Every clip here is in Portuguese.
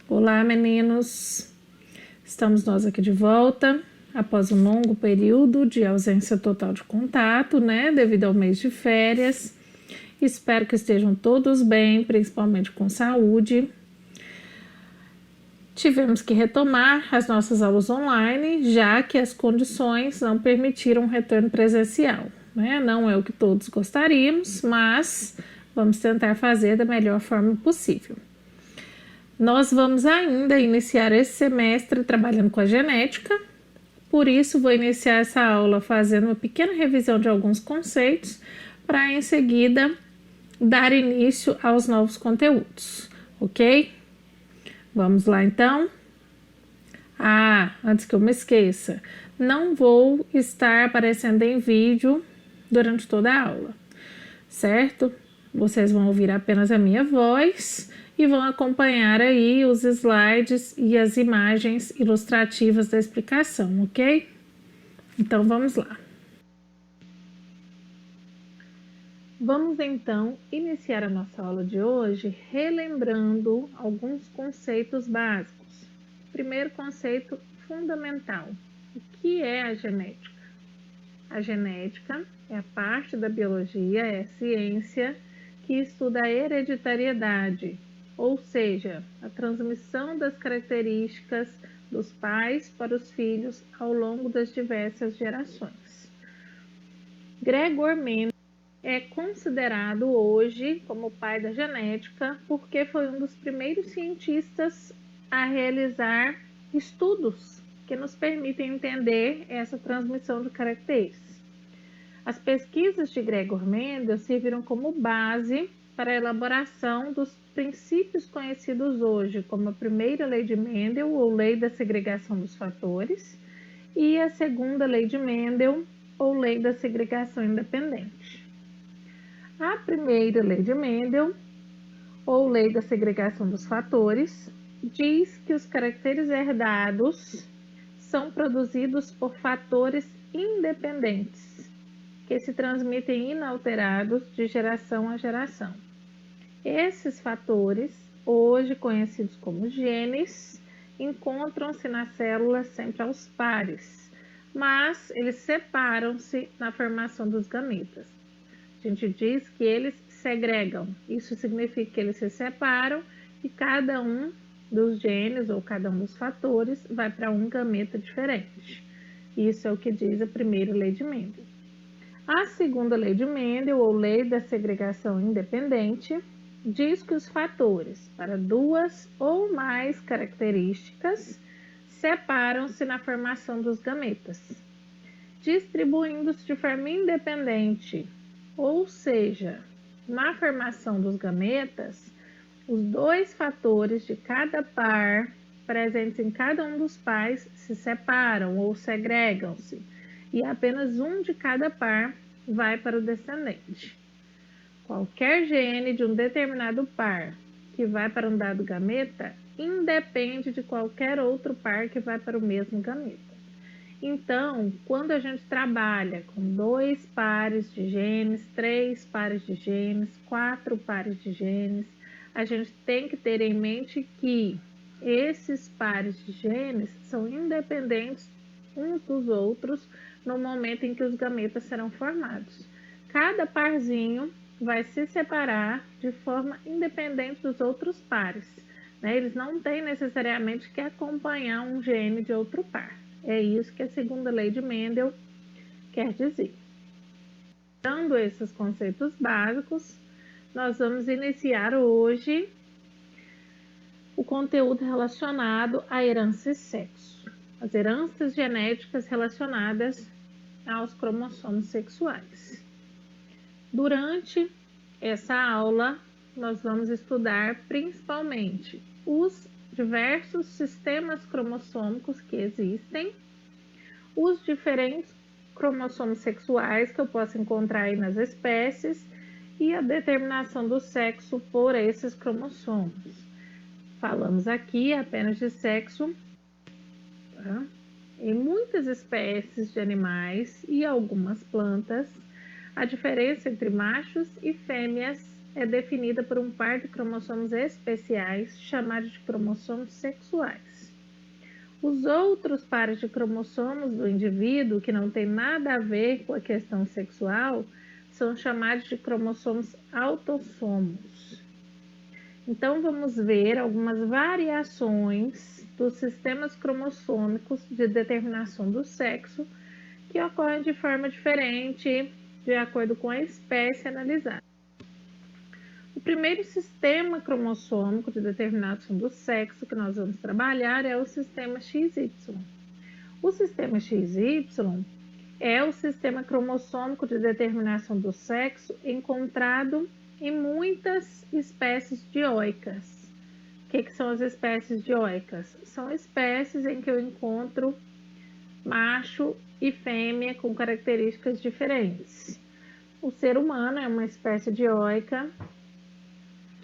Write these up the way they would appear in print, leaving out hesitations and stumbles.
Olá, meninos! Estamos nós aqui de volta após um longo período de ausência total de contato, né? Devido ao mês de férias. Espero que estejam todos bem, principalmente com saúde. Tivemos que retomar as nossas aulas online, já que as condições não permitiram um retorno presencial, né? Não é o que todos gostaríamos, mas vamos tentar fazer da melhor forma possível. Nós vamos ainda iniciar esse semestre trabalhando com a genética, por isso vou iniciar essa aula fazendo uma pequena revisão de alguns conceitos, para em seguida dar início aos novos conteúdos, ok? Vamos lá então? Antes que eu me esqueça, não vou estar aparecendo em vídeo durante toda a aula, certo? Vocês vão ouvir apenas a minha voz e vão acompanhar aí os slides e as imagens ilustrativas da explicação, ok? Então vamos lá. Vamos então iniciar a nossa aula de hoje relembrando alguns conceitos básicos. Primeiro conceito fundamental: o que é a genética? A genética é a parte da biologia, é a ciência que estuda a hereditariedade, ou seja, a transmissão das características dos pais para os filhos ao longo das diversas gerações. Gregor Mendel é considerado hoje como o pai da genética porque foi um dos primeiros cientistas a realizar estudos que nos permitem entender essa transmissão de caracteres. As pesquisas de Gregor Mendel serviram como base para a elaboração dos princípios conhecidos hoje como a primeira lei de Mendel, ou lei da segregação dos fatores, e a segunda lei de Mendel, ou lei da segregação independente. A primeira lei de Mendel, ou lei da segregação dos fatores, diz que os caracteres herdados são produzidos por fatores independentes, que se transmitem inalterados de geração a geração. Esses fatores, hoje conhecidos como genes, encontram-se nas células sempre aos pares, mas eles separam-se na formação dos gametas. A gente diz que eles segregam, isso significa que eles se separam e cada um dos genes ou cada um dos fatores vai para um gameta diferente. Isso é o que diz a primeira lei de Mendel. A segunda lei de Mendel, ou lei da segregação independente, diz que os fatores para duas ou mais características separam-se na formação dos gametas, distribuindo-se de forma independente, ou seja, na formação dos gametas, os dois fatores de cada par presentes em cada um dos pais se separam ou segregam-se, e apenas um de cada par vai para o descendente. Qualquer gene de um determinado par que vai para um dado gameta independe de qualquer outro par que vai para o mesmo gameta. Então, quando a gente trabalha com 2 pares de genes, 3 pares de genes, 4 pares de genes, a gente tem que ter em mente que esses pares de genes são independentes uns dos outros no momento em que os gametas serão formados. Cada parzinho vai se separar de forma independente dos outros pares, né? Eles não têm necessariamente que acompanhar um gene de outro par. É isso que a segunda lei de Mendel quer dizer. Dando esses conceitos básicos, nós vamos iniciar hoje o conteúdo relacionado à herança e sexo. As heranças genéticas relacionadas aos cromossomos sexuais. Durante essa aula, nós vamos estudar principalmente os diversos sistemas cromossômicos que existem, os diferentes cromossomos sexuais que eu posso encontrar aí nas espécies e a determinação do sexo por esses cromossomos. Falamos aqui apenas de sexo, tá? Em muitas espécies de animais e algumas plantas, a diferença entre machos e fêmeas é definida por um par de cromossomos especiais, chamados de cromossomos sexuais. Os outros pares de cromossomos do indivíduo, que não tem nada a ver com a questão sexual, são chamados de cromossomos autossomos. Então, vamos ver algumas variações dos sistemas cromossômicos de determinação do sexo que ocorrem de forma diferente de acordo com a espécie analisada. O primeiro sistema cromossômico de determinação do sexo que nós vamos trabalhar é o sistema XY. O sistema XY é o sistema cromossômico de determinação do sexo encontrado em muitas espécies dioicas. O que são as espécies dioicas? São espécies em que eu encontro macho e fêmea com características diferentes. O ser humano é uma espécie dioica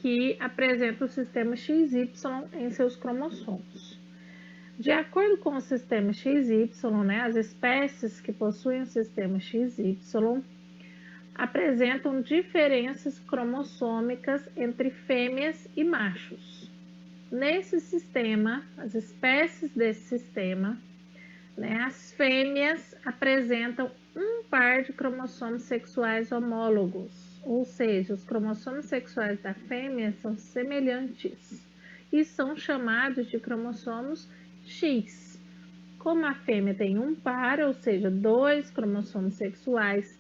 que apresenta o sistema XY em seus cromossomos. De acordo com o sistema XY, as espécies que possuem o sistema XY apresentam diferenças cromossômicas entre fêmeas e machos. Nesse sistema, as espécies desse sistema, as fêmeas apresentam um par de cromossomos sexuais homólogos, ou seja, os cromossomos sexuais da fêmea são semelhantes e são chamados de cromossomos X. Como a fêmea tem um par, ou seja, 2 cromossomos sexuais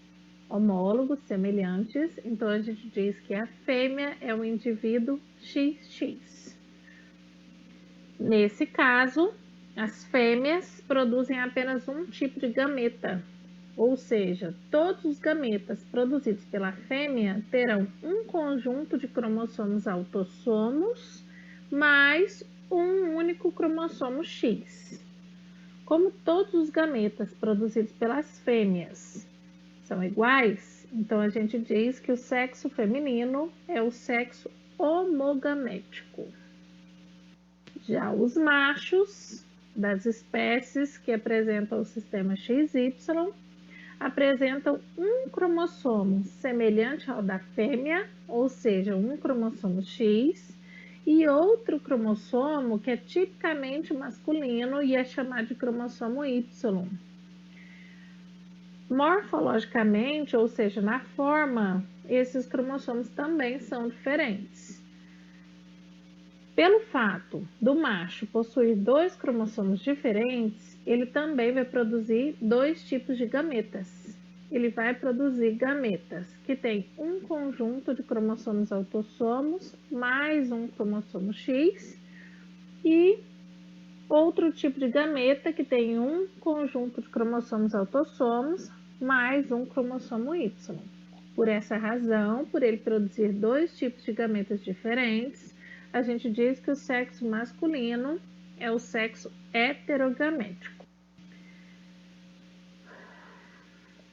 homólogos, semelhantes, então a gente diz que a fêmea é o indivíduo XX. Nesse caso, as fêmeas produzem apenas um tipo de gameta, ou seja, todos os gametas produzidos pela fêmea terão um conjunto de cromossomos autossomos mais um único cromossomo X. Como todos os gametas produzidos pelas fêmeas são iguais, então a gente diz que o sexo feminino é o sexo homogamético. Já os machos das espécies que apresentam o sistema XY apresentam um cromossomo semelhante ao da fêmea, ou seja, um cromossomo X, e outro cromossomo que é tipicamente masculino e é chamado de cromossomo Y. Morfologicamente, ou seja, na forma, esses cromossomos também são diferentes. Pelo fato do macho possuir 2 cromossomos diferentes, ele também vai produzir 2 tipos de gametas. Ele vai produzir gametas que têm um conjunto de cromossomos autossomos mais um cromossomo X e outro tipo de gameta que tem um conjunto de cromossomos autossomos mais um cromossomo Y. Por essa razão, por ele produzir 2 tipos de gametas diferentes, a gente diz que o sexo masculino é o sexo heterogamético.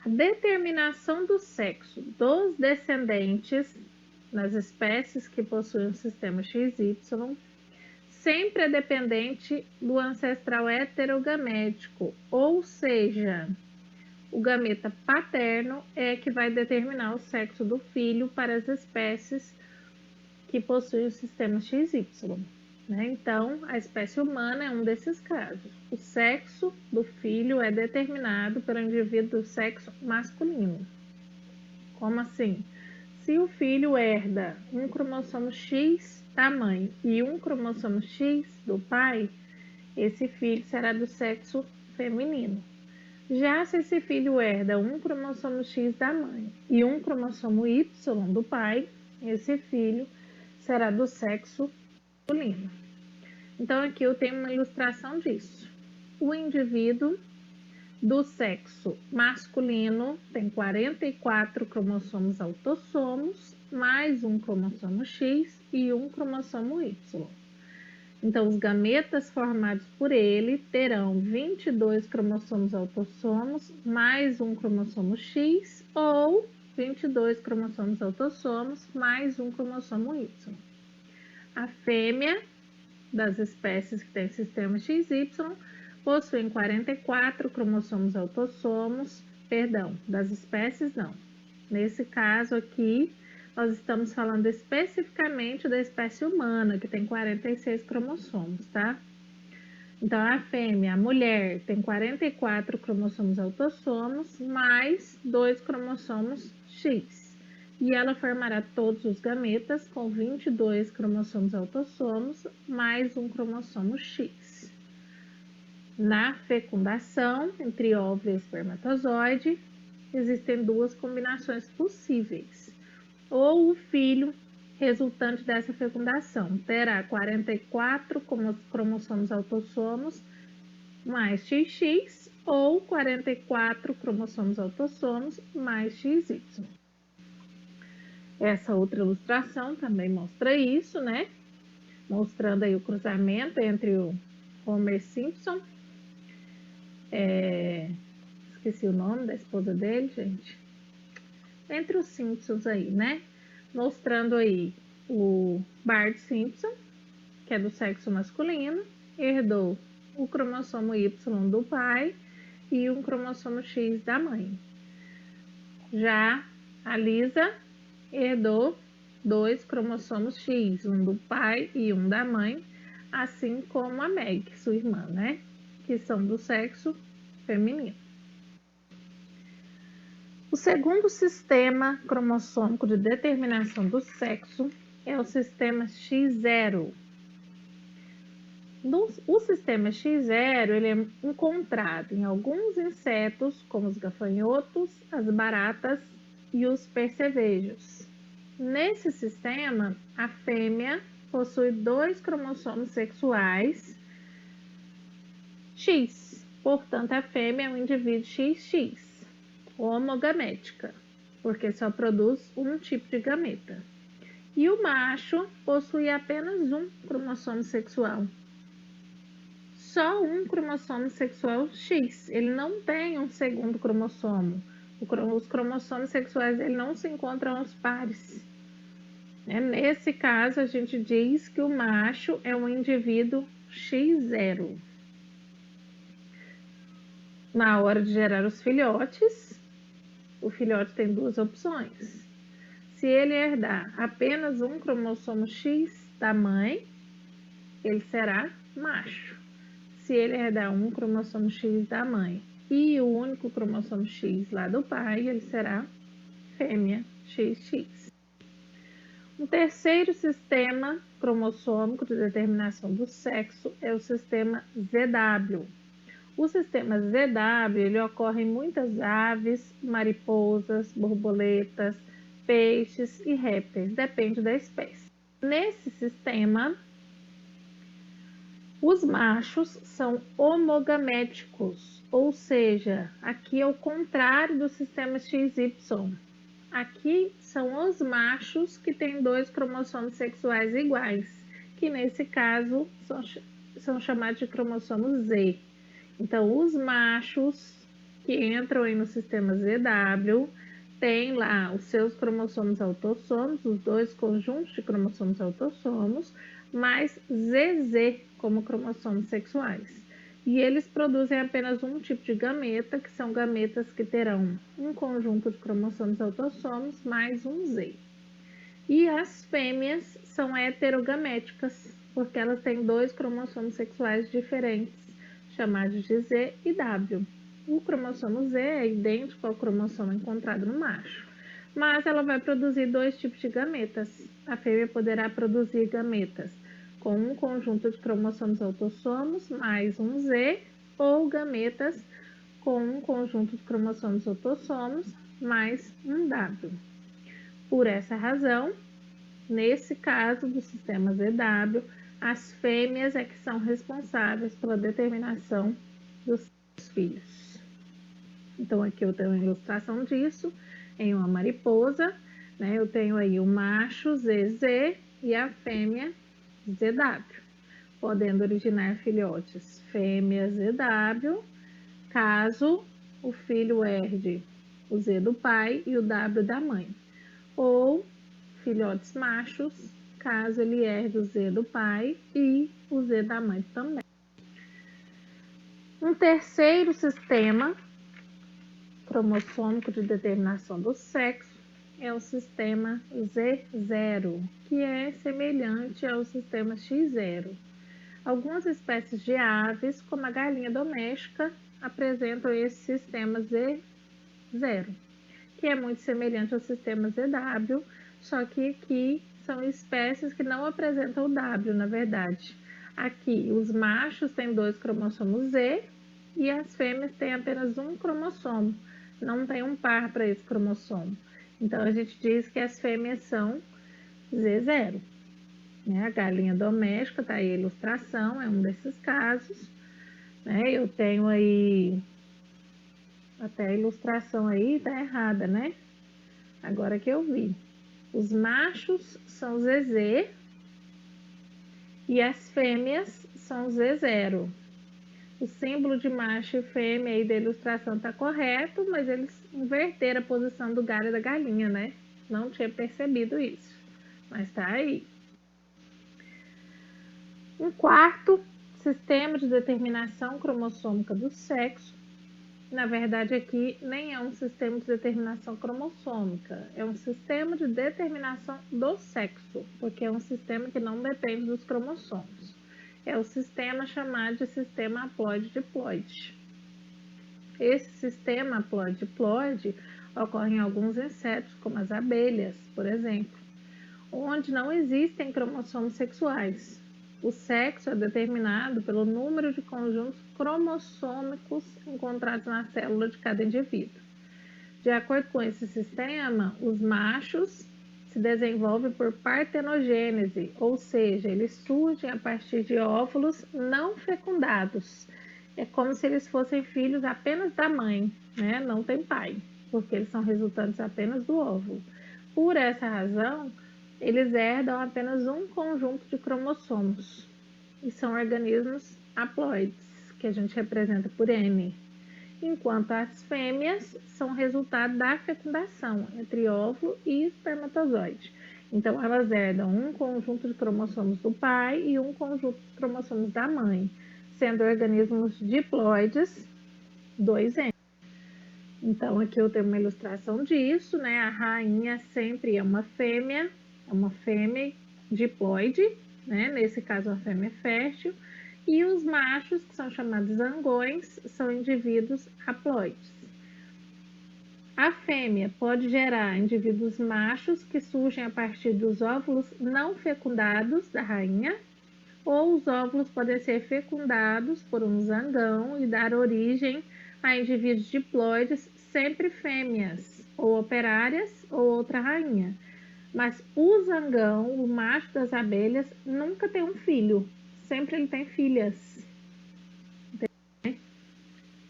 A determinação do sexo dos descendentes nas espécies que possuem o sistema XY sempre é dependente do ancestral heterogamético, ou seja, o gameta paterno é que vai determinar o sexo do filho para as espécies que possuem o sistema XY. Então, a espécie humana é um desses casos. O sexo do filho é determinado pelo indivíduo do sexo masculino. Como assim? Se o filho herda um cromossomo X da mãe e um cromossomo X do pai, esse filho será do sexo feminino. Já se esse filho herda um cromossomo X da mãe e um cromossomo Y do pai, esse filho será do sexo masculino. Então, aqui eu tenho uma ilustração disso. O indivíduo do sexo masculino tem 44 cromossomos autossomos, mais um cromossomo X e um cromossomo Y. Então, os gametas formados por ele terão 22 cromossomos autossomos, mais um cromossomo X, ou 22 cromossomos autossomos, mais um cromossomo Y. A fêmea das espécies que têm sistema XY possuem 44 cromossomos autossomos, das espécies não. Nesse caso aqui, nós estamos falando especificamente da espécie humana, que tem 46 cromossomos, tá? Então, a fêmea, a mulher, tem 44 cromossomos autossomos, mais 2 cromossomos X. E ela formará todos os gametas com 22 cromossomos autossomos, mais um cromossomo X. Na fecundação, entre óvulo e espermatozoide, existem duas combinações possíveis. Ou o filho resultante dessa fecundação terá 44 cromossomos autossomos mais XX ou 44 cromossomos autossomos mais XY. Essa outra ilustração também mostra isso, né? Mostrando aí o cruzamento entre o Homer Simpson, esqueci o nome da esposa dele, gente, entre os Simpsons aí, né? Mostrando aí o Bart Simpson, que é do sexo masculino, herdou o cromossomo Y do pai e um cromossomo X da mãe. Já a Lisa herdou 2 cromossomos X, um do pai e um da mãe, assim como a Meg, sua irmã, né? Que são do sexo feminino. O segundo sistema cromossômico de determinação do sexo é o sistema X0. O sistema X0 ele é encontrado em alguns insetos, como os gafanhotos, as baratas e os percevejos. Nesse sistema, a fêmea possui 2 cromossomos sexuais X, portanto, a fêmea é um indivíduo XX, homogamética, porque só produz um tipo de gameta. E o macho possui apenas um cromossomo sexual. Só um cromossomo sexual X. Ele não tem um segundo cromossomo. Os cromossomos sexuais dele não se encontram aos pares. Nesse caso, a gente diz que o macho é um indivíduo X0. Na hora de gerar os filhotes, o filhote tem 2 opções. Se ele herdar apenas um cromossomo X da mãe, ele será macho. Se ele herdar um cromossomo X da mãe e o único cromossomo X lá do pai, ele será fêmea XX. Um terceiro sistema cromossômico de determinação do sexo é o sistema ZW. O sistema ZW ele ocorre em muitas aves, mariposas, borboletas, peixes e répteis, depende da espécie. Nesse sistema, os machos são homogaméticos, ou seja, aqui é o contrário do sistema XY. Aqui são os machos que têm 2 cromossomos sexuais iguais, que nesse caso são chamados de cromossomo Z. Então, os machos que entram aí no sistema ZW têm lá os seus cromossomos autossomos, os 2 conjuntos de cromossomos autossomos, mais ZZ como cromossomos sexuais. E eles produzem apenas um tipo de gameta, que são gametas que terão um conjunto de cromossomos autossomos mais um Z. E as fêmeas são heterogaméticas, porque elas têm 2 cromossomos sexuais diferentes, chamados de Z e W. O cromossomo Z é idêntico ao cromossomo encontrado no macho, mas ela vai produzir 2 tipos de gametas. A fêmea poderá produzir gametas com um conjunto de cromossomos autossomos mais um Z, ou gametas com um conjunto de cromossomos autossomos mais um W. Por essa razão, nesse caso do sistema ZW, as fêmeas é que são responsáveis pela determinação dos filhos. Então, aqui eu tenho uma ilustração disso em uma mariposa, né? Eu tenho aí o macho ZZ e a fêmea ZW, podendo originar filhotes fêmeas ZW, caso o filho herde o Z do pai e o W da mãe, ou filhotes machos, caso ele herde o Z do pai e o Z da mãe também. Um terceiro sistema cromossômico de determinação do sexo é o sistema Z0, que é semelhante ao sistema X0. Algumas espécies de aves, como a galinha doméstica, apresentam esse sistema Z0, que é muito semelhante ao sistema ZW, só que aqui são espécies que não apresentam o W, na verdade. Aqui, os machos têm 2 cromossomos Z e as fêmeas têm apenas um cromossomo, não tem um par para esse cromossomo. Então, a gente diz que as fêmeas são Z0. Né? A galinha doméstica, tá aí a ilustração, é um desses casos. Né? Eu tenho aí, até a ilustração aí tá errada, né? Agora que eu vi. Os machos são ZZ e as fêmeas são Z0. O símbolo de macho e fêmea aí da ilustração está correto, mas eles inverteram a posição do galho e da galinha, né? Não tinha percebido isso, mas está aí. Um quarto sistema de determinação cromossômica do sexo. Na verdade, aqui nem é um sistema de determinação cromossômica, é um sistema de determinação do sexo, porque é um sistema que não depende dos cromossomos. É o sistema chamado de sistema haploide-diploide. Esse sistema haploide-diploide ocorre em alguns insetos, como as abelhas, por exemplo, onde não existem cromossomos sexuais. O sexo é determinado pelo número de conjuntos cromossômicos encontrados na célula de cada indivíduo. De acordo com esse sistema, os machos se desenvolvem por partenogênese, ou seja, eles surgem a partir de óvulos não fecundados. É como se eles fossem filhos apenas da mãe, né? Não tem pai, porque eles são resultantes apenas do óvulo. Por essa razão, eles herdam apenas um conjunto de cromossomos e são organismos haploides, que a gente representa por M, enquanto as fêmeas são resultado da fecundação entre óvulo e espermatozoide. Então, elas herdam um conjunto de cromossomos do pai e um conjunto de cromossomos da mãe, sendo organismos diploides 2M. Então, aqui eu tenho uma ilustração disso, né? A rainha sempre é uma fêmea diploide, né? Nesse caso, a fêmea fértil. E os machos, que são chamados zangões, são indivíduos haploides. A fêmea pode gerar indivíduos machos que surgem a partir dos óvulos não fecundados da rainha, ou os óvulos podem ser fecundados por um zangão e dar origem a indivíduos diploides, sempre fêmeas, ou operárias, ou outra rainha. Mas o zangão, o macho das abelhas, nunca tem um filho, sempre ele tem filhas.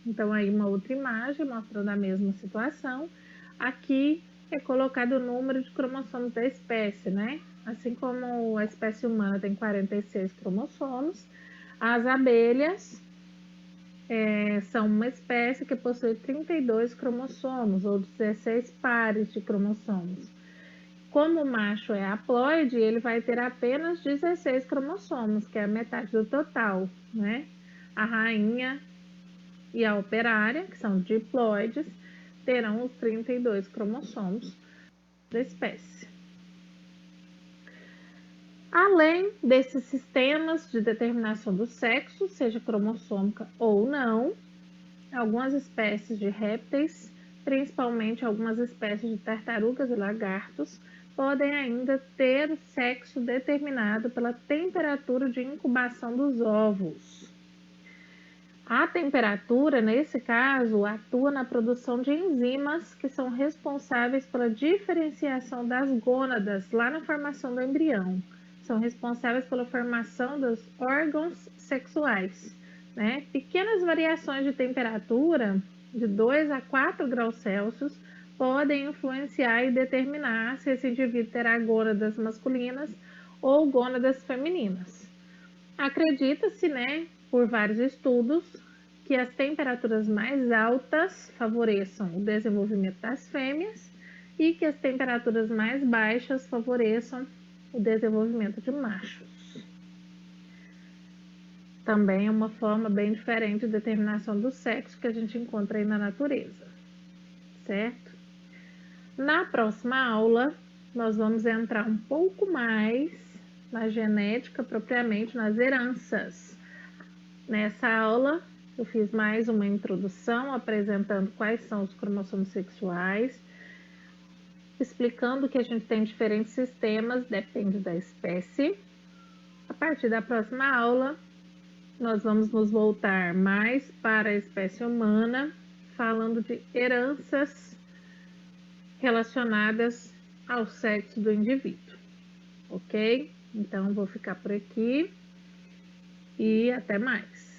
Então, aí uma outra imagem mostrando a mesma situação. Aqui é colocado o número de cromossomos da espécie, né? Assim como a espécie humana tem 46 cromossomos, as abelhas são uma espécie que possui 32 cromossomos, ou 16 pares de cromossomos. Como o macho é haploide, ele vai ter apenas 16 cromossomos, que é a metade do total, né? A rainha e a operária, que são diploides, terão os 32 cromossomos da espécie. Além desses sistemas de determinação do sexo, seja cromossômica ou não, algumas espécies de répteis, principalmente algumas espécies de tartarugas e lagartos, podem ainda ter o sexo determinado pela temperatura de incubação dos ovos. A temperatura, nesse caso, atua na produção de enzimas que são responsáveis pela diferenciação das gônadas lá na formação do embrião. São responsáveis pela formação dos órgãos sexuais. Né? Pequenas variações de temperatura, de 2 a 4 graus Celsius, podem influenciar e determinar se esse indivíduo terá gônadas masculinas ou gônadas femininas. Acredita-se, né, por vários estudos, que as temperaturas mais altas favoreçam o desenvolvimento das fêmeas e que as temperaturas mais baixas favoreçam o desenvolvimento de machos. Também é uma forma bem diferente de determinação do sexo que a gente encontra aí na natureza, certo? Na próxima aula, nós vamos entrar um pouco mais na genética, propriamente nas heranças. Nessa aula, eu fiz mais uma introdução apresentando quais são os cromossomos sexuais, explicando que a gente tem diferentes sistemas, depende da espécie. A partir da próxima aula, nós vamos nos voltar mais para a espécie humana, falando de heranças relacionadas ao sexo do indivíduo, ok? Então, vou ficar por aqui e até mais.